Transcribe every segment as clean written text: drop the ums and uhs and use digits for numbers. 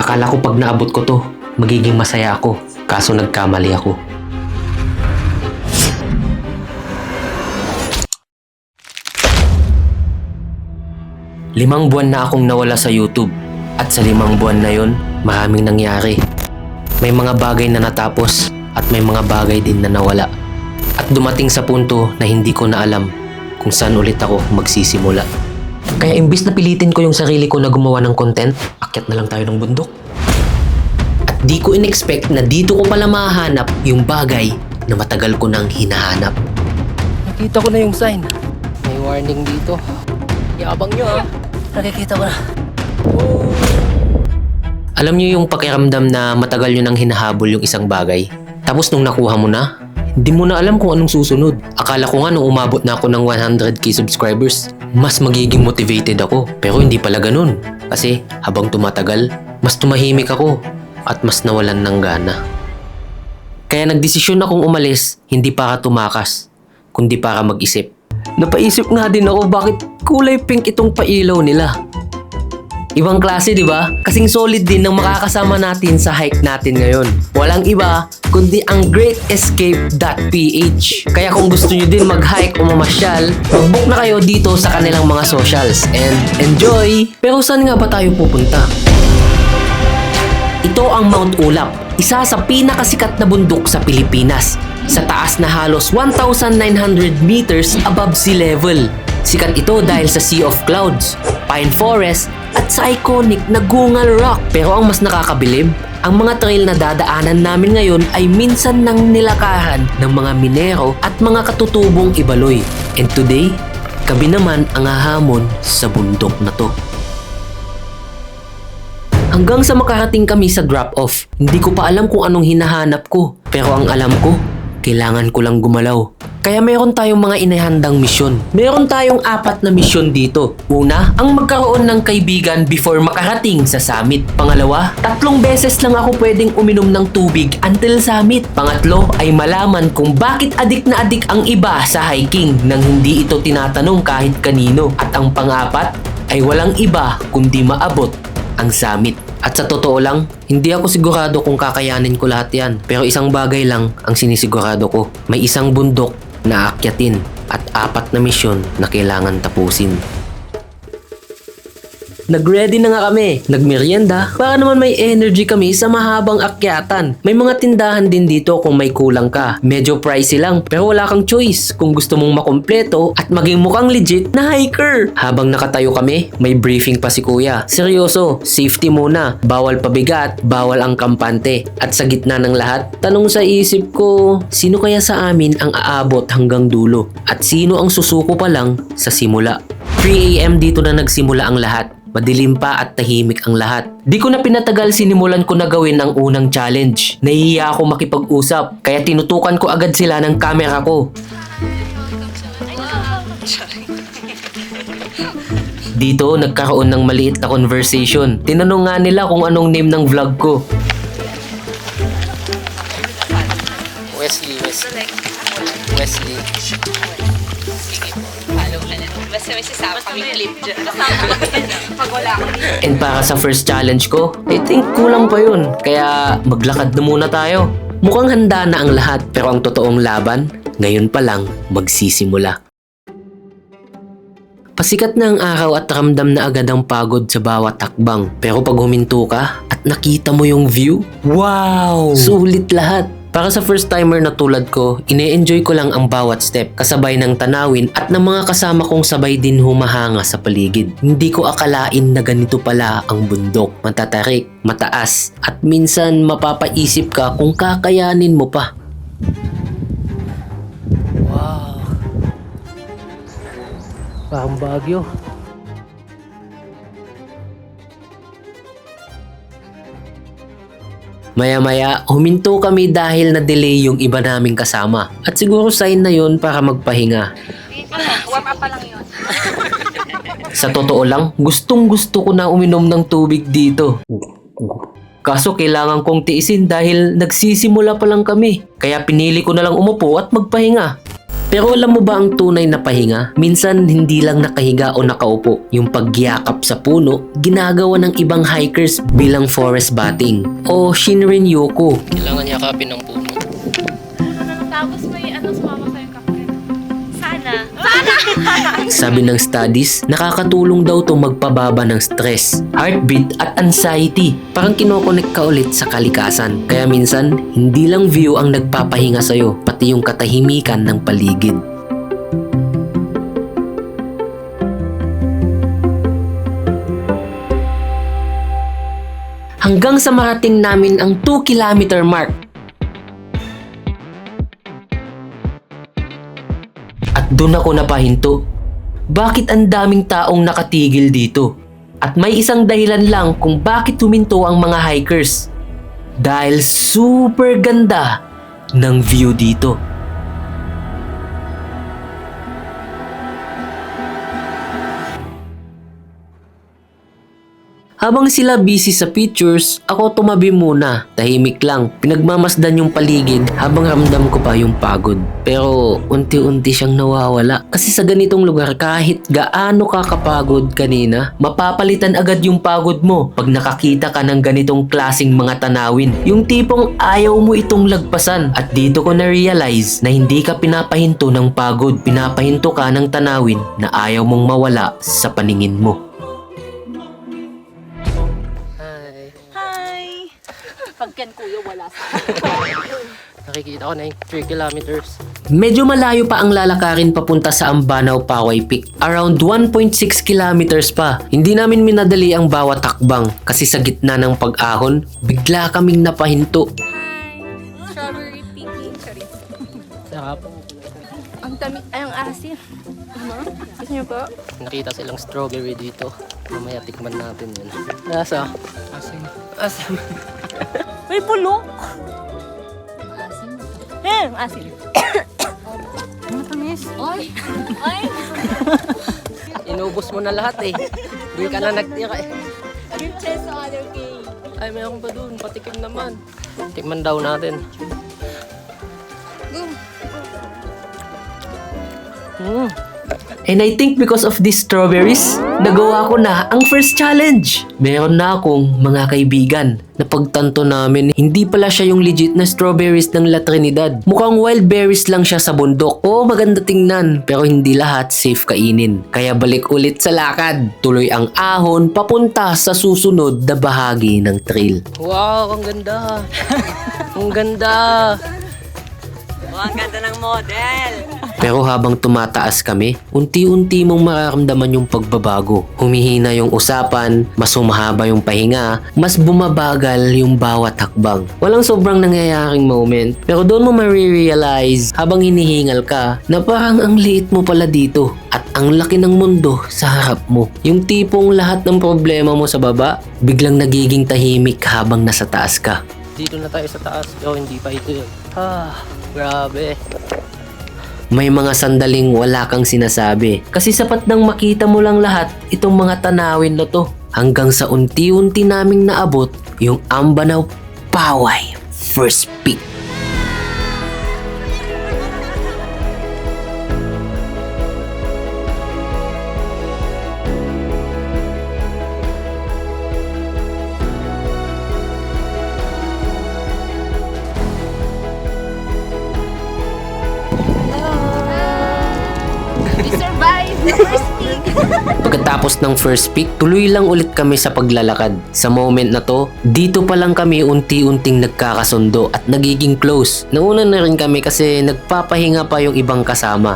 Akala ko pag naabot ko to, magiging masaya ako. Kaso nagkamali ako. Limang buwan na akong nawala sa YouTube. At sa 5 buwan na yon, maraming nangyari. May mga bagay na natapos at may mga bagay din na nawala. At dumating sa punto na hindi ko na alam kung saan ulit ako magsisimula. Kaya imbis na pilitin ko yung sarili ko na gumawa ng content, akyat na lang tayo ng bundok. At di ko in-expect na dito ko pala mahanap yung bagay na matagal ko nang hinahanap. Nakita ko na yung sign. May warning dito. Yabang nyo ah. Nakikita ko na. Alam niyo yung pakiramdam na matagal nyo nang hinahabol yung isang bagay? Tapos nung nakuha mo na, hindi mo na alam kung anong susunod. Akala ko nga nung umabot na ako ng 100k subscribers, mas magiging motivated ako. Pero hindi pala ganun. Kasi habang tumatagal, mas tumahimik ako at mas nawalan ng gana. Kaya nagdesisyon akong umalis, hindi para tumakas, kundi para mag-isip. Napaisip nga din ako bakit kulay pink itong pailaw nila. Ibang klase, di ba? Kasing solid din ng makakasama natin sa hike natin ngayon. Walang iba kundi ang greatescape.ph. Kaya kung gusto nyo din mag-hike o mamasyal, mag-book na kayo dito sa kanilang mga socials and enjoy! Pero saan nga ba tayo pupunta? Ito ang Mount Ulap, isa sa pinakasikat na bundok sa Pilipinas. Sa taas na halos 1,900 meters above sea level. Sikat ito dahil sa Sea of Clouds, Pine Forest, at sa iconic na Gungal Rock. Pero ang mas nakakabilib, ang mga trail na dadaanan namin ngayon ay minsan nang nilakaran ng mga minero at mga katutubong ibaloy. And today, kami naman ang hahamon sa bundok na to. Hanggang sa makarating kami sa drop-off, hindi ko pa alam kung anong hinahanap ko. Pero ang alam ko, kailangan ko lang gumalaw. Kaya meron tayong mga inihandang misyon. Meron tayong 4 na misyon dito. Una, ang magkaroon ng kaibigan before makarating sa summit. Pangalawa, 3 beses lang ako pwedeng uminom ng tubig until summit. Pangatlo, ay malaman kung bakit adik na adik ang iba sa hiking nang hindi ito tinatanong kahit kanino. At ang pang-4, ay walang iba kundi maabot ang summit. At sa totoo lang, hindi ako sigurado kung kakayanin ko lahat yan. Pero isang bagay lang ang sinisigurado ko. May isang bundok na aakyatin at 4 na misyon na kailangan tapusin. Nag-ready na nga kami, nagmerienda, para naman may energy kami sa mahabang akyatan. May mga tindahan din dito kung may kulang ka. Medyo pricey lang, pero wala kang choice kung gusto mong makumpleto at maging mukhang legit na hiker. Habang nakatayo kami, may briefing pa si kuya. Seryoso, safety muna, bawal pabigat, bawal ang kampante. At sa gitna ng lahat, tanong sa isip ko, sino kaya sa amin ang aabot hanggang dulo? At sino ang susuko pa lang sa simula? 3 AM dito na nagsimula ang lahat. Madilim pa at tahimik ang lahat. Di ko na pinatagal, sinimulan ko na gawin ang unang challenge. Nahihiya ako makipag-usap, kaya tinutukan ko agad sila ng camera ko. Dito, nagkaroon ng maliit na conversation. Tinanong nga nila kung anong name ng vlog ko. Wesley. Basta may sasama kami clip dyan. Pag wala ko dito. And para sa first challenge ko, I think kulang pa yun. Kaya maglakad na muna tayo. Mukhang handa na ang lahat, pero ang totoong laban, ngayon pa lang magsisimula. Pasikat na ang araw at ramdam na agad ang pagod sa bawat takbang. Pero pag huminto ka at nakita mo yung view, wow! Sulit lahat. Para sa first timer na tulad ko, ine-enjoy ko lang ang bawat step, kasabay ng tanawin at ng mga kasama kong sabay din humahanga sa paligid. Hindi ko akalain na ganito pala ang bundok. Matatarik, mataas, at minsan mapapaisip ka kung kakayanin mo pa. Wow. Parang Baguio. Maya-maya, huminto kami dahil na-delay yung iba naming kasama. At siguro sign na yun para magpahinga. Warm up pa lang yun. Sa totoo lang, gustong-gusto ko na uminom ng tubig dito. Kaso kailangan kong tiisin dahil nagsisimula pa lang kami. Kaya pinili ko na lang umupo at magpahinga. Pero alam mo ba ang tunay na pahinga? Minsan hindi lang nakahiga o nakaupo. Yung pagyakap sa puno, ginagawa ng ibang hikers bilang forest bathing o Shinrin-yoku. Kailangan yakapin ng puno. Tapos may sumama sa'yo kape. Sana. Sabi ng studies, nakakatulong daw to magpababa ng stress, heartbeat at anxiety. Parang kinokonek ka ulit sa kalikasan. Kaya minsan, hindi lang view ang nagpapahinga sa'yo, pati yung katahimikan ng paligid. Hanggang sa marating namin ang 2-kilometer mark. At doon ako napahinto. Bakit ang daming taong nakatigil dito? At may isang dahilan lang kung bakit huminto ang mga hikers. Dahil super ganda ng view dito. Habang sila busy sa pictures, ako tumabi muna. Tahimik lang, pinagmamasdan yung paligid habang ramdam ko pa yung pagod. Pero unti-unti siyang nawawala. Kasi sa ganitong lugar, kahit gaano ka kapagod kanina, mapapalitan agad yung pagod mo pag nakakita ka ng ganitong klaseng mga tanawin. Yung tipong ayaw mo itong lagpasan. At dito ko na-realize na hindi ka pinapahinto ng pagod. Pinapahinto ka ng tanawin na ayaw mong mawala sa paningin mo. Hi! Pag yan kuya, wala sa Nakikita ko na yung 3 kilometers. Medyo malayo pa ang lalakarin papunta sa Ambanao Poway Peak. Around 1.6 kilometers pa. Hindi namin minadali ang bawat hakbang kasi sa gitna ng pag-ahon, bigla kaming napahinto. Hi! Strawberry picking. Sorry. Sarap. Ang tamis. Ay, ang asin. Gusto niyo po? Nakita silang strawberry dito. Mamaya tikman natin yun. Nasa? Asim. Asim. May pulok! Asin. Asin. Matamis. Ay! Ay! Inubos mo na lahat eh. Hindi ka na nagtira eh. Give chance sa other cake. Ay, mayroon pa dun. Patikim naman. Tikman daw natin. Go! And I think because of these strawberries, nagawa ko na ang first challenge. Meron na akong mga kaibigan. Napagtanto namin, hindi pala siya yung legit na strawberries ng La Trinidad. Mukhang wild berries lang siya sa bundok. Oo, maganda tingnan, pero hindi lahat safe kainin. Kaya balik ulit sa lakad. Tuloy ang ahon papunta sa susunod na bahagi ng trail. Wow, ang ganda. Ang ganda. Ang ganda ng model! Pero habang tumataas kami, unti-unti mong mararamdaman yung pagbabago. Humihina yung usapan, mas humahaba yung pahinga, mas bumabagal yung bawat hakbang. Walang sobrang nangyayaring moment, pero doon mo marirealize habang hinihingal ka na parang ang liit mo pala dito at ang laki ng mundo sa harap mo. Yung tipong lahat ng problema mo sa baba, biglang nagiging tahimik habang nasa taas ka. Dito na tayo sa taas. Pero hindi pa ito yun. Grabe. May mga sandaling wala kang sinasabi. Kasi sapat nang makita mo lang lahat itong mga tanawin na to. Hanggang sa unti-unti naming naabot yung Ambanao Poway First Peak. We survived the first peak! Pagkatapos ng first peak, tuloy lang ulit kami sa paglalakad. Sa moment na to, dito pa lang kami unti-unting nagkakasundo at nagiging close. Nauna na rin kami kasi nagpapahinga pa yung ibang kasama.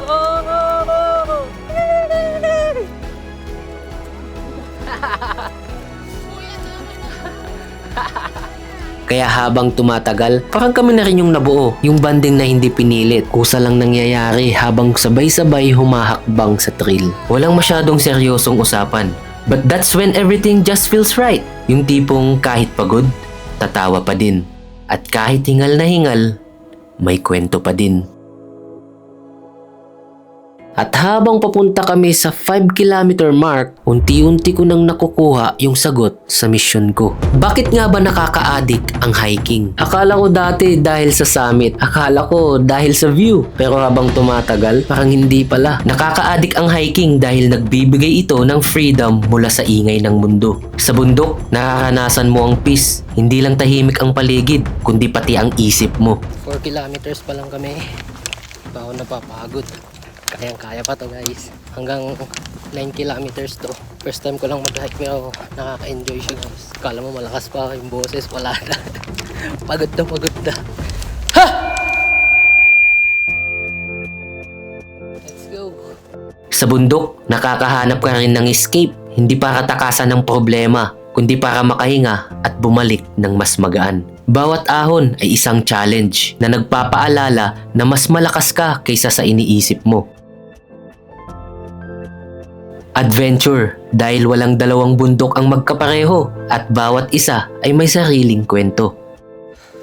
Kaya habang tumatagal, parang kami na rin yung nabuo. Yung banding na hindi pinilit. Kusa lang nangyayari habang sabay-sabay humahakbang sa trail. Walang masyadong seryosong usapan. But that's when everything just feels right. Yung tipong kahit pagod, tatawa pa din. At kahit hingal na hingal, may kwento pa din. At habang papunta kami sa 5 kilometer mark, unti-unti ko nang nakukuha yung sagot sa misyon ko. Bakit nga ba nakaka-addict ang hiking? Akala ko dati dahil sa summit, akala ko dahil sa view. Pero habang tumatagal, parang hindi pala. Nakaka-addict ang hiking dahil nagbibigay ito ng freedom mula sa ingay ng mundo. Sa bundok, nakakanasan mo ang peace. Hindi lang tahimik ang paligid, kundi pati ang isip mo. 4 kilometers pa lang kami. Ba ako napapagod. Kayang-kaya pa to guys. Hanggang 9 kilometers to. First time ko lang mag-hike pero nakaka-enjoy siya guys. Kala mo malakas pa yung boses, wala na. Pagod na. Ha! Let's go. Sa bundok, nakakahanap ka rin ng escape. Hindi para takasan ng problema, kundi para makahinga at bumalik ng mas magaan. Bawat ahon ay isang challenge na nagpapaalala na mas malakas ka kaysa sa iniisip mo. Adventure dahil walang dalawang bundok ang magkapareho at bawat isa ay may sariling kwento.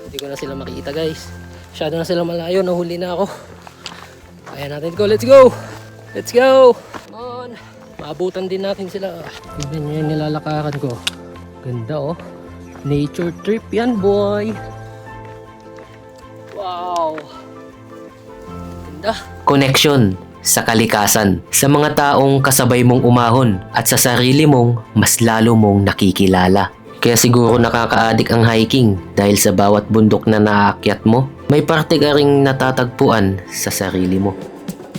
Hindi ko na sila makita guys. Masyado na sila malayo, nahuli na ako. Kaya natin ko, let's go! Let's go! Come on! Maabutan din natin sila. Tignan nyo yung nilalakaran ko. Ganda oh. Nature trip yan boy. Wow. Ganda. Connection sa kalikasan, sa mga taong kasabay mong umahon at sa sarili mong mas lalo mong nakikilala. Kaya siguro nakaka-addict ang hiking dahil sa bawat bundok na naaakyat mo, may parte ka ring natatagpuan sa sarili mo.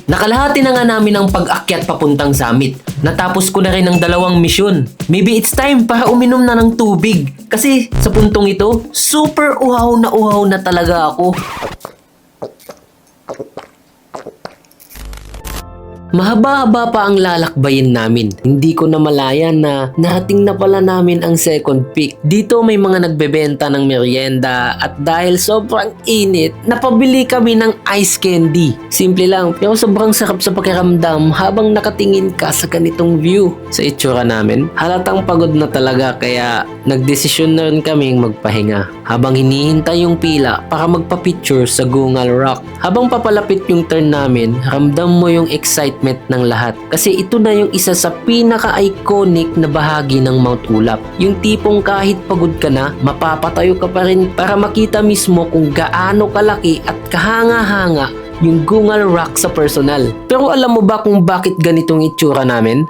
Nakalahati na nga namin ang pag-akyat papuntang summit. Natapos ko na rin ang 2 misyon. Maybe it's time para uminom na ng tubig. Kasi sa puntong ito, super uhaw na talaga ako. Mahaba-haba pa ang lalakbayin namin. Hindi ko na malayan na narating na pala namin ang second peak. Dito may mga nagbebenta ng merienda at dahil sobrang init, napabili kami ng ice candy. Simple lang pero sobrang sarap sa pakiramdam habang nakatingin ka sa ganitong view. Sa itsura namin, halatang pagod na talaga kaya nagdesisyon na rin kaming magpahinga. Habang hinihintay yung pila para magpa-picture sa Gungal Rock. Habang papalapit yung turn namin, ramdam mo yung excitement ng lahat. Kasi ito na yung isa sa pinaka-iconic na bahagi ng Mount Ulap. Yung tipong kahit pagod ka na, mapapatayo ka pa rin para makita mismo kung gaano kalaki at kahanga-hanga yung Gungal Rock sa personal. Pero alam mo ba kung bakit ganitong itsura namin?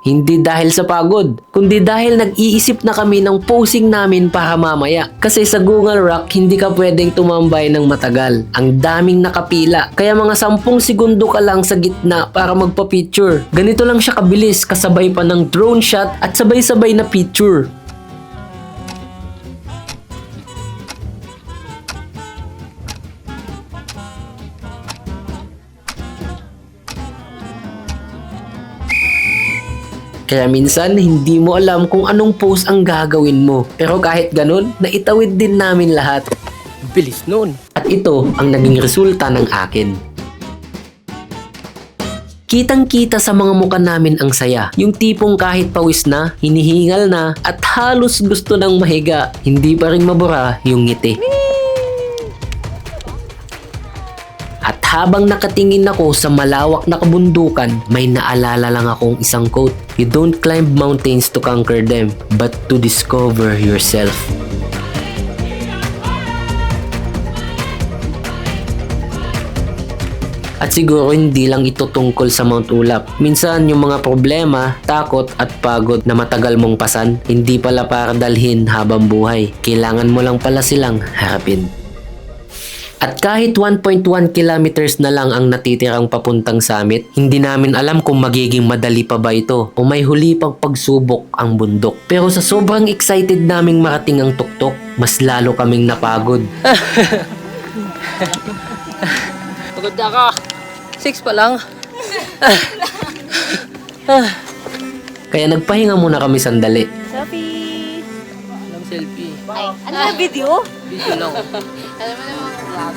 Hindi dahil sa pagod, kundi dahil nag-iisip na kami ng posing namin para mamaya. Kasi sa Gungal Rock, hindi ka pwedeng tumambay ng matagal. Ang daming nakapila, kaya mga 10 segundo ka lang sa gitna para magpa-picture. Ganito lang siya kabilis, kasabay pa ng drone shot at sabay-sabay na picture. Kaya minsan, hindi mo alam kung anong pose ang gagawin mo. Pero kahit ganun, naitawid din namin lahat. Bilis nun. At ito ang naging resulta ng akin. Kitang-kita sa mga mukha namin ang saya. Yung tipong kahit pawis na, hinihingal na, at halos gusto nang mahiga, hindi pa rin mabura yung ngiti. At habang nakatingin ako sa malawak na kabundukan, may naalala lang akong isang quote. You don't climb mountains to conquer them, but to discover yourself. At siguro hindi lang ito tungkol sa Mount Ulap. Minsan yung mga problema, takot at pagod na matagal mong pasan, hindi pala para dalhin habang buhay. Kailangan mo lang pala silang harapin. At kahit 1.1 kilometers na lang ang natitirang papuntang summit, hindi namin alam kung magiging madali pa ba ito o may huli pang pagsubok ang bundok. Pero sa sobrang excited naming marating ang tuktok, mas lalo kaming napagod. Pagod na ka. 6 pa lang. Kaya nagpahinga muna kami sandali. Selfie! Alam selfie. Ay, ano na video? Video lang. Alam mo naman vlog.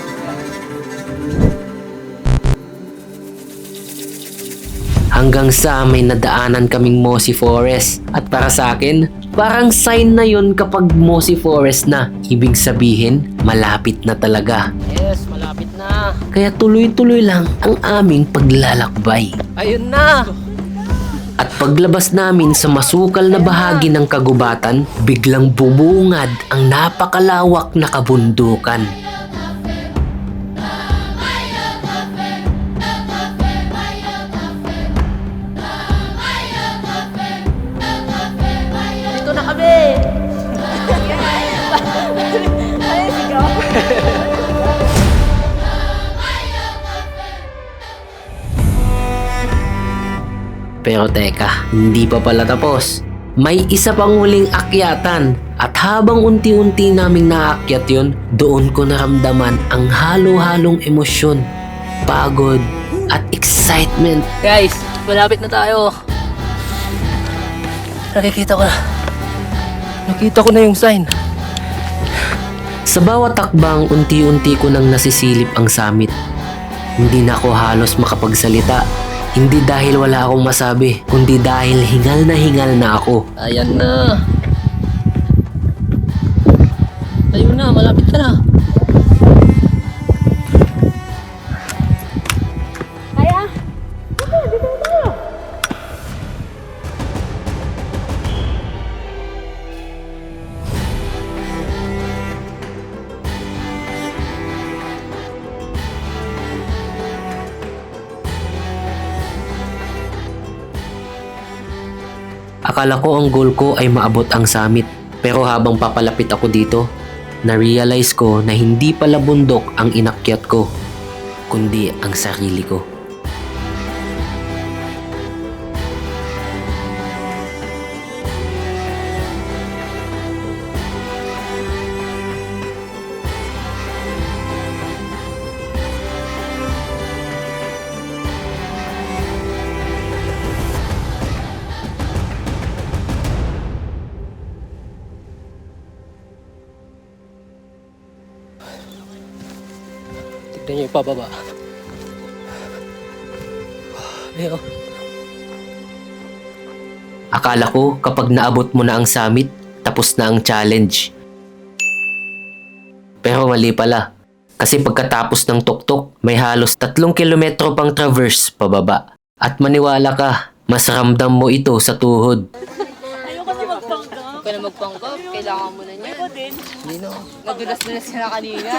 Hanggang sa may nadaanan kaming mossy forest. At para sa akin, Parang sign na yon kapag mossy forest na. Ibig sabihin, malapit na talaga. Yes, malapit na. Kaya tuloy-tuloy lang ang aming paglalakbay. Ayun na. At paglabas namin sa masukal na bahagi ng kagubatan, biglang bumungad ang napakalawak na kabundukan. Dito na kami! Ay, sigaw. Pero teka, hindi pa pala tapos. May isa pang huling akyatan at habang unti-unti naming naakyat yun, doon ko naramdaman ang halo-halong emosyon, pagod at excitement. Guys, malapit na tayo. Nakikita ko na. Nakita ko na yung sign. Sa bawat takbang, unti-unti ko nang nasisilip ang summit. Hindi na ako halos makapagsalita. Hindi dahil wala akong masabi, kundi dahil hingal na ako. Ayan na. Ayun na, malapit ka na. Kaya? Dito na tayo. Akala ko ang goal ko ay maabot ang summit. Pero habang papalapit ako dito, na-realize ko na hindi pala bundok ang inakyat ko, kundi ang sarili ko. Tignan nyo yung pababa. Ayun. Akala ko kapag naabot mo na ang summit, tapos na ang challenge. Pero mali pala. Kasi pagkatapos ng tuktok, may halos 3 kilometro pang traverse pababa. At maniwala ka, mas ramdam mo ito sa tuhod. Ayoko na magpanggap. Huwag ka na magpanggap. Kailangan mo na niya. Ako din. Hindi na. Nadulas-dulas ka na kanina.